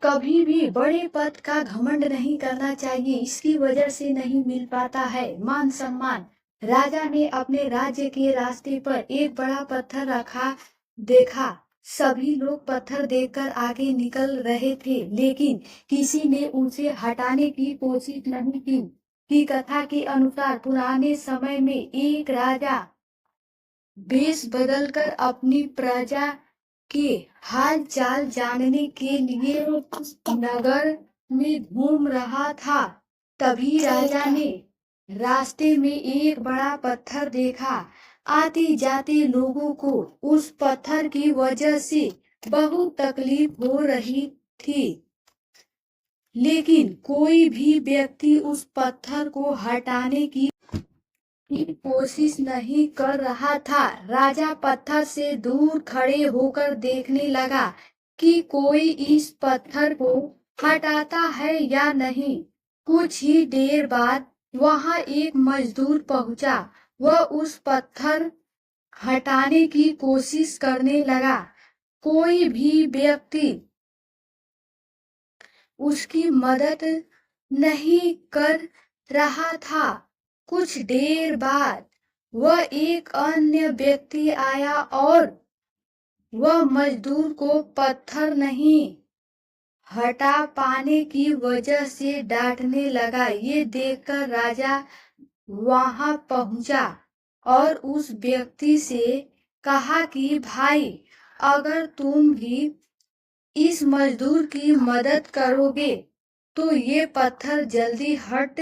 कभी भी बड़े पद का घमंड नहीं करना चाहिए। इसकी वजह से नहीं मिल पाता है मान सम्मान। राजा ने अपने राज्य के रास्ते पर एक बड़ा पत्थर रखा। देखा, सभी लोग पत्थर देखकर आगे निकल रहे थे, लेकिन किसी ने उसे हटाने की कोशिश नहीं की। की कथा के अनुसार पुराने समय में एक राजा वेश बदलकर अपनी प्रजा के हाल चाल जानने के लिए नगर में घूम रहा था। तभी राजा ने रास्ते में एक बड़ा पत्थर देखा। आते जाते लोगों को उस पत्थर की वजह से बहुत तकलीफ हो रही थी, लेकिन कोई भी व्यक्ति उस पत्थर को हटाने की कोशिश नहीं कर रहा था। राजा पत्थर से दूर खड़े होकर देखने लगा कि कोई इस पत्थर को हटाता है या नहीं। कुछ ही देर बाद वहां एक मजदूर पहुंचा। वह उस पत्थर हटाने की कोशिश करने लगा। कोई भी व्यक्ति उसकी मदद नहीं कर रहा था। कुछ देर बाद वह एक अन्य व्यक्ति आया और वह मजदूर को पत्थर नहीं हटा पाने की वजह से डांटने लगा। ये देखकर राजा वहां पहुंचा और उस व्यक्ति से कहा कि भाई, अगर तुम भी इस मजदूर की मदद करोगे तो ये पत्थर जल्दी हट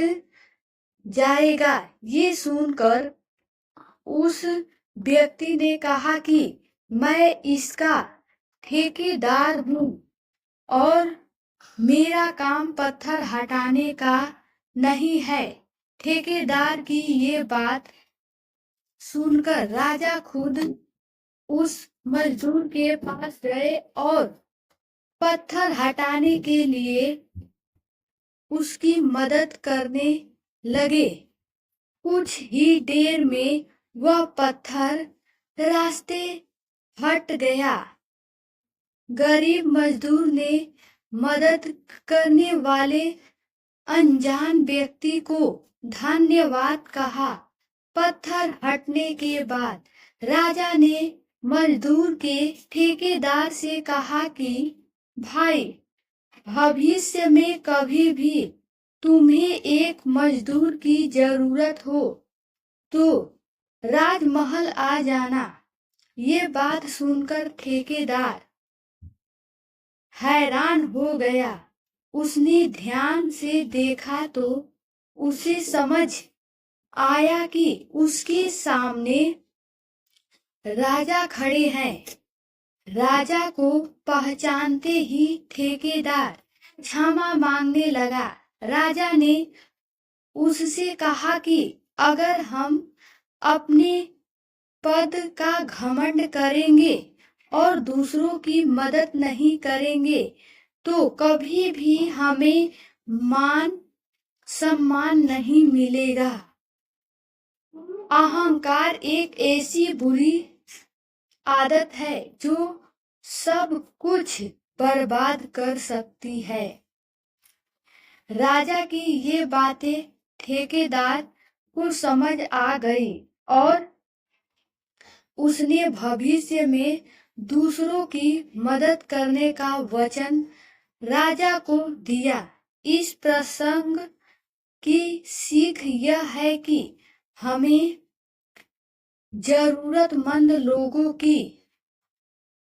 जाएगा। ये सुनकर उस व्यक्ति ने कहा कि मैं इसका ठेकेदार हूँ और मेरा काम पत्थर हटाने का नहीं है। ठेकेदार की ये बात सुनकर राजा खुद उस मजदूर के पास गए और पत्थर हटाने के लिए उसकी मदद करने लगे। कुछ ही देर में वह पत्थर रास्ते हट गया। गरीब मजदूर ने मदद करने वाले अनजान व्यक्ति को धन्यवाद कहा। पत्थर हटने के बाद राजा ने मजदूर के ठेकेदार से कहा कि भाई, भविष्य में कभी भी तुम्हें एक मजदूर की जरूरत हो तो राजमहल आ जाना। ये बात सुनकर ठेकेदार हैरान हो गया। उसने ध्यान से देखा तो उसे समझ आया कि उसके सामने राजा खड़े हैं। राजा को पहचानते ही ठेकेदार क्षमा मांगने लगा। राजा ने उससे कहा कि अगर हम अपने पद का घमंड करेंगे और दूसरों की मदद नहीं करेंगे तो कभी भी हमें मान सम्मान नहीं मिलेगा। अहंकार एक ऐसी बुरी आदत है जो सब कुछ बर्बाद कर सकती है। राजा की ये बातें ठेकेदार को समझ आ गई और उसने भविष्य में दूसरों की मदद करने का वचन राजा को दिया। इस प्रसंग की सीख यह है कि हमें जरूरतमंद लोगों की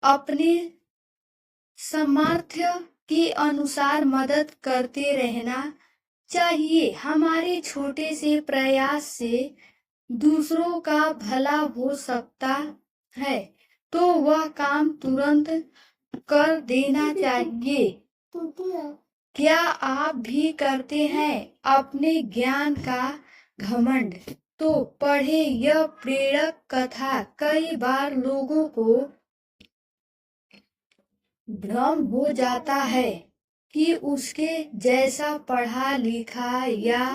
अपने सामर्थ्य के अनुसार मदद करते रहना चाहिए। हमारे छोटे से प्रयास से दूसरों का भला हो सकता है तो वह काम तुरंत कर देना चाहिए। क्या आप भी करते हैं अपने ज्ञान का घमंड? तो पढ़े यह प्रेरक कथा। कई बार लोगों को भ्रम हो जाता है कि उसके जैसा पढ़ा लिखा या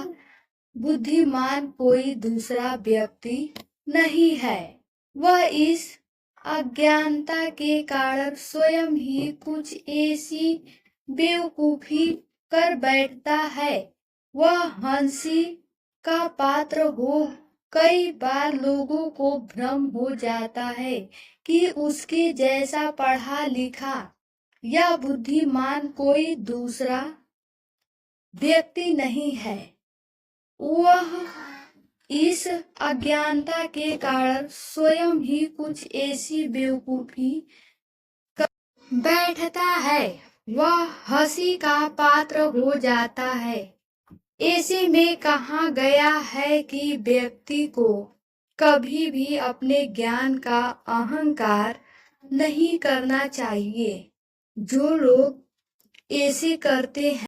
बुद्धिमान कोई दूसरा व्यक्ति नहीं है। वह इस अज्ञानता के कारण स्वयं ही कुछ ऐसी बेवकूफी कर बैठता है, वह हंसी का पात्र हो। कई बार लोगों को भ्रम हो जाता है कि उसके जैसा पढ़ा लिखा या बुद्धिमान कोई दूसरा व्यक्ति नहीं है। वह इस अज्ञानता के कारण स्वयं ही कुछ ऐसी बेवकूफी बैठता है, वह हंसी का पात्र हो जाता है। ऐसे में कहा गया है कि व्यक्ति को कभी भी अपने ज्ञान का अहंकार नहीं करना चाहिए। जो लोग ऐसे करते हैं